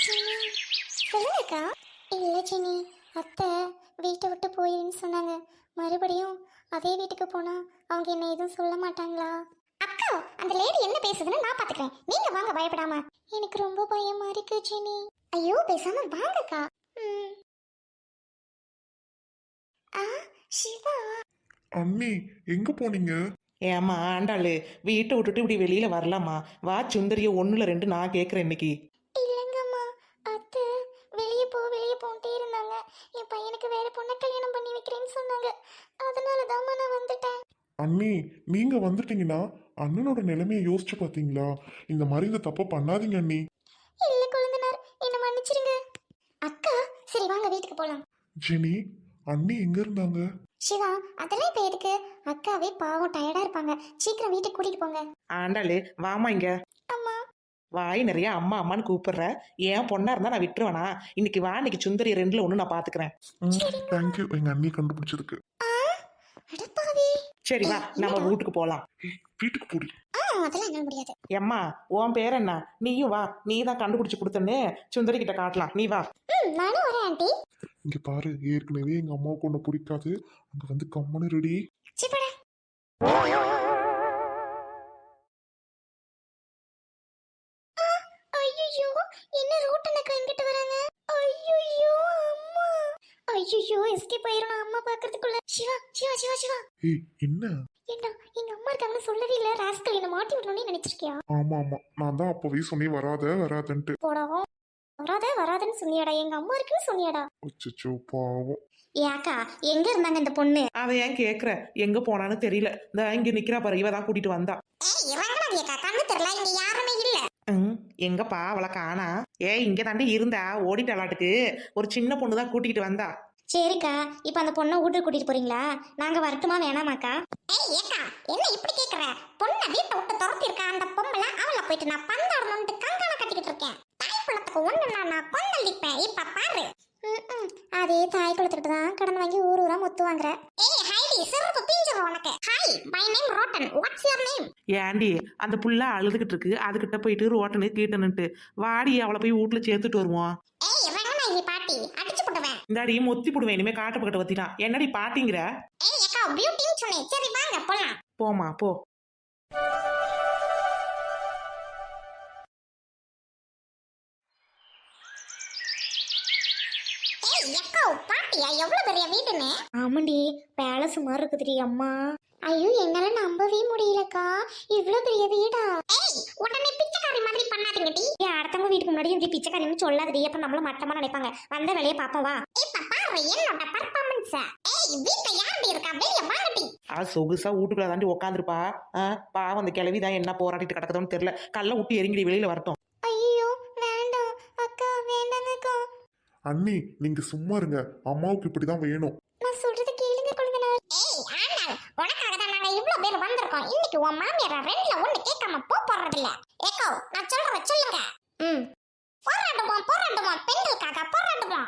சொல்லுங்கக்கா. இல்லை ஜெனி, அத்தை வீட்டை விட்டு போயிருன்னு சொன்னாங்க. மறுபடியும் அதே வீட்டுக்கு போனா அவங்க என்ன எதுவும் சொல்ல மாட்டாங்களா? அக்கா, அந்த லேடி என்ன பேசுதுன்னு நான் பாத்துக்கிறேன், நீங்க வாங்க பயப்படாம. எனக்கு ரொம்ப பயமா இருக்கு ஜெனி. ஐயோ பேசாம வாங்கக்கா. ஆ சிவா. அண்ணி எங்க போனீங்க? ஏம்மா ஆண்டாளு, வீட்டை விட்டுட்டு இப்படி வெளியில வரலாமா? வா சுந்தரிய 1-2 நான் கேட்குறேன் இன்னைக்கு. இல்லங்கம்மா, அத்தை வெளியே போன்ட்டே இருந்தாங்க. என் பையனுக்கு வேற பொண்ணை கல்யாணம் பண்ணி வைக்கிறேன்னு சொன்னாங்க. அதனால தாம்மா நான் வந்துட்டேன். அண்ணி நீங்க வந்துட்டீங்கன்னா அண்ணனோட நிலைமையை யோசிச்சு பாத்தீங்களா? இந்த மாதிரி இந்த தப்ப பண்ணாதீங்க அண்ணி. இல்ல குழந்தனார், என்ன மன்னிச்சிருங்க. அக்கா சரி வாங்க வீட்டுக்கு போலாம். ஜெனி, அண்ணி எங்க இருந்தாங்க? சிவா, அதெல்லாம் இப்ப எதுக்கு? அக்காவே பாவம் டயர்டா இருப்பாங்க, சீக்கிரம் வீட்டுக்கு கூட்டிட்டு போங்க. ஆண்டாளு வாமா இங்க. அம்மா. வாய் நிறைய அம்மா அம்மான்னு கூப்பிடுற. ஏன் பொண்ணா இருந்தா நான் விட்டுருவேனா? இன்னைக்கு வா, இன்னைக்கு சுந்தரி 2-1 நான் பாத்துக்கிறேன். தேங்க்யூ எங்க அண்ணி கண்டுபிடிச்சதுக்கு. அடப்பாவி. சரி வா, நம்ம வீட்டுக்கு போலாம். வீட்டுக்கு போடி. அதெல்லாம் என்னால முடியாது. எம்மா உன் பேர் என்ன? நீயும் வா, நீ தான் கண்டுபிடிச்சு கொடுத்தன்னு சுந்தரி கிட்ட காட்டலாம். நீ வா. நானும் வரேன் ஆண்டி. இங்க பாரு, ஏற்கனவே எங்க அம்மாவுக்கு ஒண்ணு பிடிக்காது. அங்க வந்து கம்மனு ரெடி. சிப்படா. ஐயோ, என்ன ரூட்டனக்கா இங்கிட்டு வராங்க? ஐயோ அம்மா. ஐயோ எஸ்கேப் ஆயிரணும் அம்மா பாக்குறதுக்குள்ள. சிவா சிவா சிவா சிவா. ஏய் என்ன? ஏண்டா எங்க அம்மா இருக்காங்கன்னு சொல்லவே இல்ல. ராஸ்கல் என்ன மாட்டி விடணும்னு நினைச்சிருக்கியா? ஆமா ஆமா, நான் தான் அப்பவே சொன்னேன் வராதன்ட்டு. போடாவோ. வராதன்னு சொன்னியாடா? எங்க அம்மா இருக்குன்னு சொன்னியாடா? அச்சச்சோ பாவம். ஏக்கா எங்க இருந்தாங்க இந்த பொண்ணு? அதை ஏன் கேக்குற? எங்க போனான்னு தெரியல. இந்த இங்க நிக்கிறா பாரு, இவ தான் கூட்டிட்டு வந்தா. கண்ணு தெரியல, இங்க யாருமே இல்ல. எங்கப்பா அவளை காணா? இங்க தாண்டி இருந்தா, ஓடிட்டாளாட்டுக்கு. ஒரு சின்ன பொண்ணு தான் கூட்டிட்டு வந்தா. சரிக்கா, இப்ப அந்த பொண்ணை வீட்டுக்கு கூட்டிட்டு போறீங்களா? நாங்க வரட்டுமா வேணாமாக்கா? ஏக்கா என்ன இப்படி கேக்குற? பொண்ணை வீட்டை விட்டு துரத்தி இருக்கா அந்த பொம்பளை. அவளை போயிட்டு நான் பந்தாடணும்னு கங்கால கட்டிக்கிட்டு இருக்கேன். தாய் குளத்துக்கு ஒண்ணு நான் கொந்தளிப்பேன். இப்ப பாரு. அதே தாய் குளத்துக்கிட்டு தான் கடன் வாங்கி ஊரா முத்து வாங்குற. ஹைடி சிறப்பு பிஞ்சிரும் உனக்கு. Hi, my name rotten. What's your name? ஏண்டி அந்த புள்ள அழுதுகிட்டு இருக்கு, அதுகிட்ட போயிட்டு ரோட்டனு கீட்டனுட்டு வாடி, அவளை போய் வீட்டுல சேர்த்துட்டு வருவோம். பாட்டி அடிச்சு போடுவேன். இந்தாடி மொத்தி போடுவேன் இனிமே. காட்டு பக்கத்தை வத்தினா என்னடி பாட்டிங்கிற? அக்கா பியூட்டின்னு சொன்னேன். சரி வாங்க போலாம். போமா போ. பாட்டியா எவ்வளவு பெரிய வீடுன்னு? ஆமாண்டி, பேலஸ் மாதிரி இருக்குதுடி அம்மா. ஐயோ என்னால நம்பவே முடியலக்கா, இவ்வளவு பெரிய வீடா? உடனே பிச்சைக்காரி மாதிரி பண்ணாதீங்கடி. அடுத்தவங்க வீட்டுக்கு முன்னாடி இப்படி பிச்சைக்காரின்னு சொல்லாதடி, அப்ப நம்மள மட்டமா நினைப்பாங்க. வந்த வேலையை பாப்போம் வா. இப்ப பாரு என்னோட பர்ஃபார்மன்ஸ். வீட்ல யாரடி இருக்கா? வெளிய வாங்கடி. சொகுசா வீட்டுக்குள்ள தாண்டி உட்காந்துருப்பா. பாவம் அந்த கிளவிதான் என்ன போராட்டிட்டு கிடக்குதுன்னு தெரியல. கல்ல விட்டு எரிங்கடி, வெளியில வரட்டும். ஐயோ வேண்டாம் அக்கா, வேண்டாங்க அக்கா. அண்ணி நீங்க சும்மா இருங்க, அம்மாவுக்கு இப்படிதான் வேணும். நான் சொல்றது கேளுங்க குழந்தைனார். ஆனா உனக்காக தான் நாங்க இவ்வளவு பேர் வந்திருக்கோம். இன்னைக்கு உன் மாமியார 2-1 கேட்காம போறது இல்ல. ஏக்கோ நான் சொல்றத சொல்லுங்க. போராடுவோம் பெண்களுக்காக போராடுவோம்.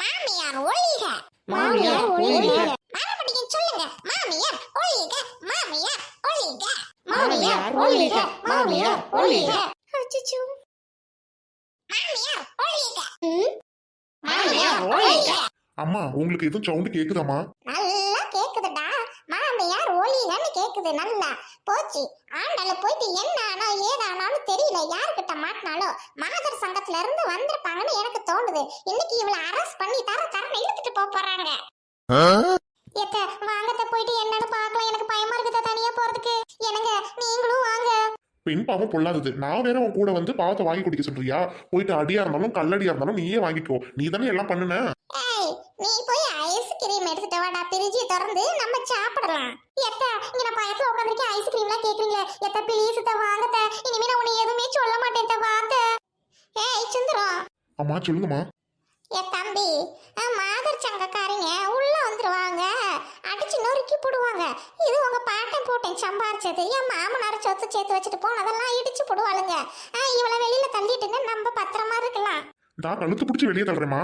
மாமியார் ஒழிக. மறுபடியும் சொல்லுங்க. மாமியார் ஒழிக. அச்சச்சோ. அம்மா உங்களுக்கு எதுவும் சவுண்ட் கேக்குதாமா? நல்லா கேக்குதுடா. மாமியார் ஒளிலன்னு கேக்குது. நல்லா போச்சு. ஆண்டால போயிட்டு என்ன ஆனா ஏதானாலும் தெரியல. யாருக்கிட்ட மாட்டினாலும் மாதர் சங்கத்துல இருந்து வந்திருப்பாங்கன்னு எனக்கு தோணுது. இன்னைக்கு இவளை அரெஸ்ட் பண்ணி தரன்னு இழுத்துட்டு போறாங்க. வாங்கத்த போயிட்டு என்னன்னு பாக்கலாம். எனக்கு பயமா இருக்குதா தனியா போறதுக்கு. எனக்கு நீங்களும் வாங்க. பெண் பாவம் பொல்லாதது. நான் வேற உன் கூட வந்து பாவத்தை வாங்கி குடிக்க சொல்றியா? போயிட்டு அடியா இருந்தாலும் கல்லடியா இருந்தாலும் நீயே வாங்கிக்கோ. நீ தானே எல்லாம் பண்ணுன. நீ போய் ஐஸ்கிரீம் எடுத்துட்டு வாடா. பிரிட்ஜ் திறந்து நம்ம சாப்பிடலாம். இங்க நான் பயத்துல உட்காந்துருக்கேன். ஐஸ்கிரீம்லாம் கேக்குறீங்களே. ப்ளீஸ் வாங்கத்த. இனிமே நான் உன்னை எதுவுமே சொல்ல மாட்டேன். வாங்க. சுந்தரம். அம்மா சொல்லுங்கம்மா. தம்பி, மாதர் சங்கக்காரங்க உள்ள வந்துருவாங்க. அடிச்சு நொறுக்கி போடுவாங்க. இது உங்க பாட்டன் போட்டேன் சம்பாரிச்சது. என் மாமனார சொத்து சேர்த்து வச்சுட்டு போனதெல்லாம் இடிச்சு போடுவாளுங்க. இவளை வெளியில தள்ளிட்டுங்க, நம்ம பத்திரமா இருக்கலாம். நான் கழுத்து பிடிச்சி வெளியே தள்ளுறேம்மா.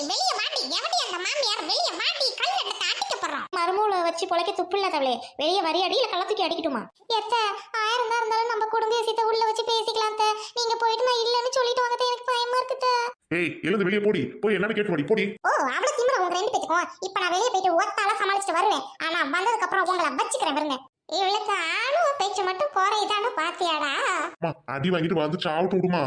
வெளியே மாட்டி. எவடி அந்த மாமியார் வெளியே மாட்டி கல் எடுத்து அடிக்க போறோம். மருமூளை வச்சு பொழைக்க துப்பு இல்லாதவளே, வெளியே வரி அடி இல்ல கள்ள தூக்கி அடிக்கட்டுமா? எத்த 1000 தான் இருந்தாலும் நம்ம குடும்ப விஷயத்தை உள்ள வச்சு பேசிக்கலாம். நீங்க போயிட்டு நான் இல்லன்னு சொல்லிட்டு வாங்க, எனக்கு பயமா இருக்கு. ஏய் எழுந்து வெளியே போடி, போய் என்னன்னு கேட்டு வாடி போடி. ஓ அவ்வளவு திமிர உங்க 2 பேத்துக்கும். இப்ப நான் வெளியே போயிட்டு ஒத்தால சமாளிச்சுட்டு வருவேன். ஆனா வந்ததுக்கு அப்புறம் உங்களை வச்சுக்கிறேன் பாருங்க. இவளுக்கு ஆணுவ பேச்சு மட்டும் குறையுதான்னு பாத்தியாடா? அம்மா அடி வாங்கிட்டு வந்து சாப்பிட்டு விடுமா.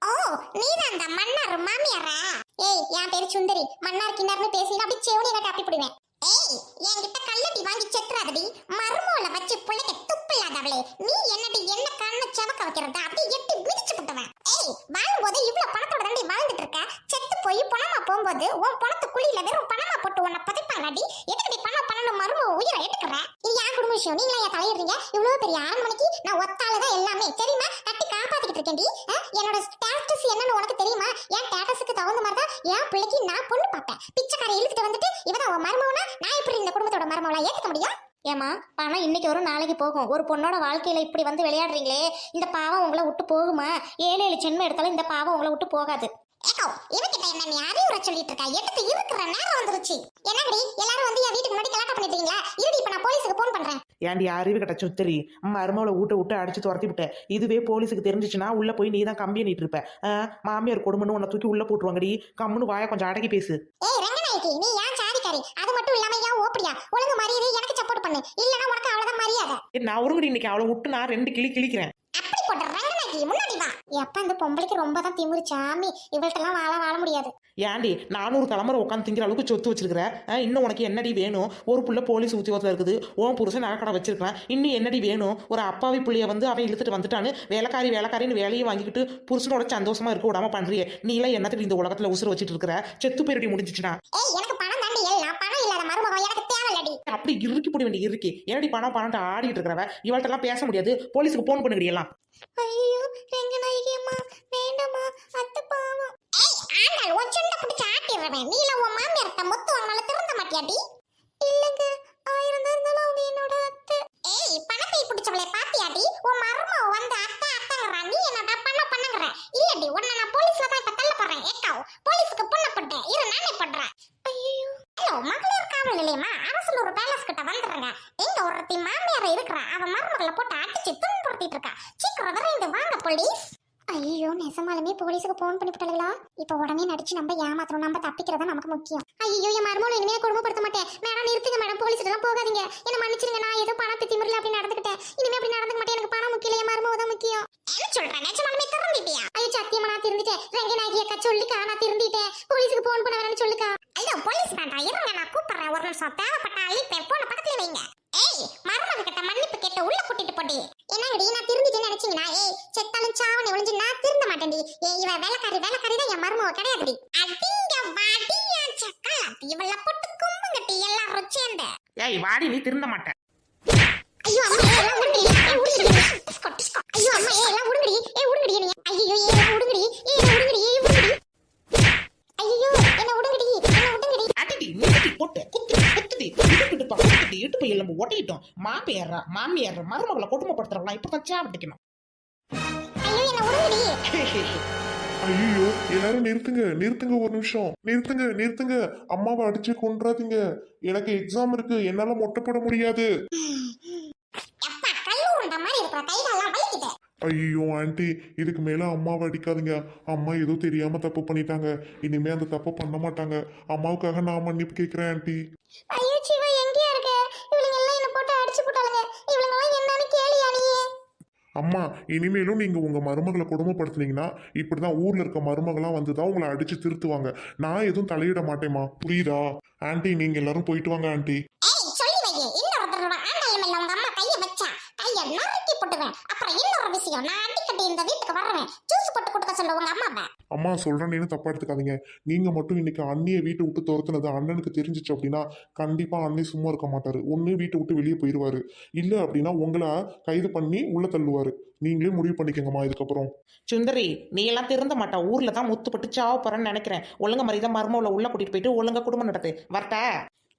ஓ நீதான் அந்த மன்னார் மாமியாரா? ஏய் என் பேரு சுந்தரி. மன்னார் கிண்ணார்னு பேசினா அப்படி செவனி கட்டி அப்படி போடுவேன். ஏய் என்கிட்ட கல்லடி வாங்கி செத்துறாதடி. மர்மோல வச்சு புள்ளைக்க துப்பு இல்லாதவளே, நீ என்னடி என்ன கண்ணு செவக்க வைக்கிறத அப்படி எட்டி மிதிச்சு விட்டுவேன். ஏய் வாழும்போது இவ்வளவு பணத்தோட தாண்டி வாழ்ந்துட்டு இருக்க. செத்து போய் பணமா போகும்போது உன் பணத்து குழியில வெறும் பணமா போட்டு உன்னை புதைப்பாங்கடி. எதுக்கடி பணம் மர்மோ உயிரை எடுக்கிற? இது என் குடும்ப விஷயம். நீங்களா என் தலையிடுறீங்க? இவ்வளவு பெரிய அரண்மனைக்கு நான் ஒத்தாலதான் எல்லாமே தெரியுமா? தட்டி காப்பாத்திக்கிட்டு இருக்கேன்டி. என்னோட ஸ்டேட்டஸ் என்னன்னு உனக்கு தெரியுமா? என் ஸ்டேட்டஸுக்கு தகுந்த மாதிரி தான் என் பிள்ளைக்கு நான் பொண்ணு பார்ப்பேன். பிச்சைக்காரை இழுத்துட்டு வந்துட்டு இவதான் உன் மருமவனா? நான் எப்படி இந்த குடும்பத்தோட மருமவளா ஏத்துக்க முடியும்? ஏமா பணம் இன்னைக்கு வரும் நாளைக்கு போகும். ஒரு பொண்ணோட வாழ்க்கையில இப்படி வந்து விளையாடுறீங்களே, இந்த பாவம் உங்களை விட்டு போகுமா? 7 ஜென்மம் எடுத்தாலும் இந்த பாவம் உங்களை விட்டு போகாது. ஏக்கோ இவகிட்ட என்ன நீ அறிவுரை சொல்லிட்டு இருக்க? எடுத்து இருக்கிற நேரம் வந்துருச்சு. என்னடி எல்லாரும் வந்து என் வீட்டுக்கு முன்னாடி கலாட்டம் பண்ணிட்டீங்களா? இருடி இப்ப நான் போலீஸுக்கு போன் பண்றேன். ஏன்டி அறிவு கிட்ட சுத்தரி, மருமகளை விட்டு அடிச்சு துரத்தி விட்டேன். இதுவே போலீஸுக்கு தெரிஞ்சிச்சுன்னா உள்ள போய் நீ தான் கம்பி நீட்டு இருப்ப. மாமியார் கொடுமைன்னு உன்னை தூக்கி உள்ள போட்டுருவாங்கடி. கம்முன்னு வாய கொஞ்சம் அடக்கி பேசு. ஏய் ரங்கநாயகி, நீ ஏன் சாதிக்காரி? அது மட்டும் இல்லாம ஏன் ஓப்படியா? ஒழுங்கு மரியாதை எனக்கு சப்போர்ட் பண்ணு, இல்லனா உனக்கு அவ்வளவுதான் மரியாதை. நான் ஒருங்கடி இன்னைக்கு அவளை விட்டு நான் 2 கிளி கிளிக்கிறேன். அப்படி போட்ட ரங்கநாயகி முன்னாடி வா. எப்ப அந்த பொம்பளைக்கு ரொம்ப தான் திமிரு சாமி. இவள்கிட்டலாம் வாழ முடியாது. ஏன்டி 400 தலைமுறை உட்காந்து திங்கிற அளவுக்கு சொத்து வச்சிருக்கிற? இன்னும் உனக்கு என்னடி வேணும்? ஒரு புள்ள போலீஸ் உத்தியோகத்தில் இருக்குது, உன் புருஷன் நகைக்கடை வச்சிருக்கான். இன்னும் என்னடி வேணும்? ஒரு அப்பாவி புள்ளைய வந்து அவன் இழுத்துட்டு வந்துட்டான்னு வேலைக்காரின்னு வேலையை வாங்கிக்கிட்டு புருஷனோட சந்தோஷமா இருக்க விடாம பண்றியே. நீ எல்லாம் என்னத்துக்கு இந்த உலகத்துல உசுறு வச்சிட்டு இருக்கிற? செத்து பேரடி முடிஞ்சிச்சுனா? ஏய் எனக்கு பணம் தாண்டி எல்லாம். பணம் இல்லாத மருமக எனக்கு தேவையில்லடி. அப்படி இறுக்கி போட வேண்டிய இறுக்கி. என்னடி பணம் ஆடிட்டு இருக்கிறவ இவள்கிட்ட எல்லாம் பேச முடியாது. போலீஸுக்கு போன் பண்ணுங்கடி எல்லாம். ஐயோ ரங்கநாயகி அம்மா வேண்டாமா, அத்தை பாவம். ஏய் ஆண்டாள் உன் சொண்ட பிடிச்சு ஆட்டிடுறேன். நீ எல்லாம் உன் மாமியார்ட்ட மொத்த வாங்கினால திருந்த மாட்டியாடி? இல்லங்க 1000 தான் இருந்தாலும் அவங்க என்னோட அத்தை. ஏய் பணத்தை பிடிச்சவளை பாத்தியாடி? உன் மருமக வந்து அத்தைங்கறா. நீ என்னடா பண்ணுங்கற? இல்லடி உன்னை நான் போலீஸ்ல தான் இப்ப தள்ள போறேன். ஏக்காவ் போலீஸ்க்கு பொண்ணு போட்டேன். இரு நானே பண்றேன். ஐயோ ஹலோ மகளிர் காவல் நிலையமா? அரசுல ஒரு பேலஸ் கிட்ட வந்துருங்க. எங்க ஒருத்தி மாமியார இருக்கிறா, அவ மருமகளை போட்டு அடிச்சு துன்புறுத்திட்டு இருக்கா. சீக்கிரம் விரைந்து வாங்க போலீஸ். ஐயோ நெசமாலுமே போலீஸுக்கு போன் பண்ணி விட்டாங்களா? இப்ப உடனே நடிச்சு நம்ம ஏமாத்துறோம். நம்ம தப்பிக்கிறதா நமக்கு முக்கியம். ஐயோ என் மருமகளை இனிமே கொடுமைப்படுத்த மாட்டேன். மேடம் நிறுத்துங்க மேடம், போலீஸ் எல்லாம் போகாதீங்க. என்ன மன்னிச்சிருங்க, நான் ஏதோ பணத்தை திமிரல அப்படி நடந்துக்கிட்டேன். இனிமே அப்படி நடந்துக்க மாட்டேன். எனக்கு பணம் முக்கியம், என் மருமக தான் முக்கியம். என்ன சொல்றேன்? நெசமாலுமே திருந்திட்டியா? ஐயோ சத்தியமா நான் திருந்திட்டேன். ரங்கநாயகி அக்கா சொல்லுக்கா, நான் திருந்திட்டேன். போலீஸுக்கு போன் பண்ண வேணும்னு சொல்லுக்கா. ஐயோ போலீஸ் வேண்டாம், இருங்க நான் கூப்பிடுறேன். ஒரு நிமிஷம் தேவைப்பட்ட அழிப்பேன். போன பக்கத்துல வைங்க. ஏய் மருமக கிட்ட மன்னிப்பு கேட்டு உள்ள கூட்டிட்டு போடி. என்னங்கடி நான் திருந்திட்டேன்னு நினைச்சீங்களா? ஏய் செத்தாலும் சாவனை ஒளிஞ்சு நான் திருந்த மாட்டேன்டி. ஏய் இவ வேலைக்காரி தான் என் மருமக கிடையாதுடி. அடிங்க வாடியா சக்கா, இவள போட்டு கும்புங்கட்டி எல்லாரும் சேர்ந்து. ஏய் வாடி, நீ திருந்த மாட்டேன். ஐயோ அம்மா எல்லாம் உடுங்கடி. டிஸ்கோ. ஐயோ அம்மா எல்லாம் உடுங்கடி. உடுங்கடி நீ. ஐயோ எல்லாம் உடுங்கடி. உடுங்கடி. ஐயோ என்ன உடுங்கடி. அடிடி நிறுத்தி போட்டு குத்துடி இடுப்பு எலும்பு ஒட்டிட்டோம். மாமியார் மருமகளை கொடுமைப்படுத்துறவங்களாம் இப்பதான் சாவட்டிக்கணும். ஐயோ என்ன உடுங்கடி. ஐயோ எல்லாரும் நிறுத்துங்க ஒரு நிமிஷம். நிறுத்துங்க. அம்மாவை அடிச்சு கொன்றாதீங்க. எனக்கு எக்ஸாம் இருக்கு, என்னால மொட்டை போட முடியாது. அப்பா கல்லு உண்ட மாதிரி இருக்கிற கைகாலெல்லாம் வலிக்குது. ஐயோ ஆண்டி, இதுக்கு மேல அம்மாவை அடிக்காதீங்க. அம்மா ஏதோ தெரியாம தப்பு பண்ணிட்டாங்க. இனிமே அந்த தப்பு பண்ண மாட்டாங்க. அம்மாவுக்காக நான் மன்னிப்பு கேட்கிறேன் ஆண்டி. ஐயோ சிவா எங்கயா இருக்க? இவளுங்க எல்லாம் என்ன போட்டு அடிச்சு போட்டாளுங்க. இவளுங்க எல்லாம் என்னன்னு கேளியா நீ? அம்மா இனிமேலும் நீங்க உங்க மருமகளை கொடுமைப்படுத்துனீங்கன்னா இப்படிதான் ஊர்ல இருக்க மருமகளாம் வந்துதான் உங்களை அடிச்சு திருத்துவாங்க. நான் எதுவும் தலையிட மாட்டேமா, புரியுதா? ஆண்டி நீங்க எல்லாரும் போயிட்டு வாங்க ஆண்டி. ஏய் சொல்லி வையே, இன்னொருத்தரோட ஆண்டாள் மேல உங்க அம்மா கைய வச்சா கைய நறுக்கி போட்டுவேன். அப்புறம் இன்னொரு விஷயம், நான் அடிக்கடி இந்த வீட்டுக்கு வருவேன். ஜூஸ் போட்டு கொடுக்க சொல்ல உங்க அம்மாவை. அம்மா சொல்றேன்னு தப்பா எடுத்துக்காதீங்க. நீங்க மட்டும் இன்னைக்கு அண்ணியை வீட்டை விட்டு துரத்துனது அண்ணனுக்கு தெரிஞ்சிச்சு அப்படின்னா கண்டிப்பா அண்ணி சும்மா இருக்க மாட்டாரு. ஒண்ணு வீட்டை விட்டு வெளியே போயிடுவாரு, இல்ல அப்படின்னா உங்களை கைது பண்ணி உள்ள தள்ளுவாரு. நீங்களே முடிவு பண்ணிக்கங்கம்மா இதுக்கப்புறம். சுந்தரி நீ எல்லாம் திருந்த மாட்டா. ஊர்ல தான் முத்துப்பட்டு சாவ போறேன்னு நினைக்கிறேன். ஒழுங்க மாதிரி தான் மருமகளை உள்ள கூட்டிட்டு போயிட்டு ஒழுங்கா குடும்பம் நடத்து. வரட்டா?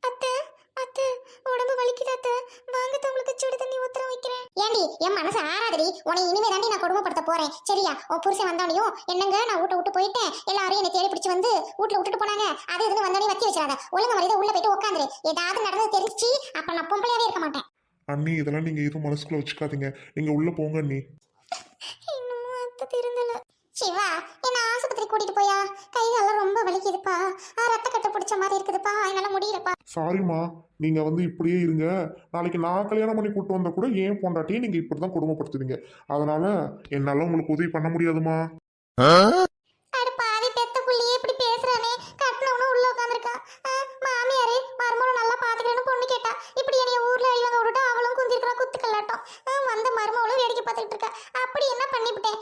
அத்தை உடம்பு வலிக்குது அத்தை. வாங்க உங்களுக்கு சுடு தண்ணி ஊத்துற வைக்கிறேன். ஏண்டி என் மனசு ஆறாதடி, உன்னை இனிமே தாண்டி நான் கொடுமைப்படுத்த போறேன் சரியா? உன் புருஷன் வந்தானையும் என்னங்க நான் வீட்டை விட்டு போயிட்டேன், எல்லாரும் என்னை தேடி பிடிச்சு வந்து வீட்டுல விட்டுட்டு போனாங்க, அது இதுன்னு வந்தானே வத்தி வச்சிடாத. ஒழுங்கு மரியாதை உள்ள போயிட்டு உட்காந்துரு. ஏதாவது நடந்தது தெரிஞ்சிச்சு அப்ப நான் பொம்பளையாவே இருக்க மாட்டேன். அண்ணி இதெல்லாம் நீங்க எதுவும் மனசுக்குள்ள வச்சுக்காதீங்க, நீங்க உள்ள போங்க அண்ணி. இன்னமும் அத்தை திருந்தல. சிவா என்ன ஆஸ்பத்திரி கூட்டிட்டு போயா, கைகால ரொம்ப வலிக்குதுப்பா, ரத்த கட்டு பிடிச்ச மாதிரி இருக்குதுப்பா, என்னால முடியலப்பா. சாரிம்மா, நீங்க வந்து இப்படியே இருங்க. நாளைக்கு நான் கல்யாணம் பண்ணி கூட்டு வந்தா கூட ஏன் பொண்டாட்டியை நீங்க இப்படிதான் கொடுமைப்படுத்துவீங்க. அதனால என்னால உங்களுக்கு உதவி பண்ண முடியாதுமா. அட பாவி பெத்த புள்ளியே இப்படி பேசுறானே, கட்டணவனும் உள்ள உட்காந்துருக்கா. மாமியாரு மருமகளும் நல்லா பாத்துக்கிறேன்னு பொண்ணு கேட்டா, இப்படி என்னைய ஊர்ல அழிவாங்க விட்டுட்டு அவளும் குந்திருக்கிறா குத்து கல்லாட்டம். வந்த மருமகளும் வேடிக்கை பார்த்துக்கிட்டு இருக்கா. அப்படி என்ன பண்ணிவிட்டேன்,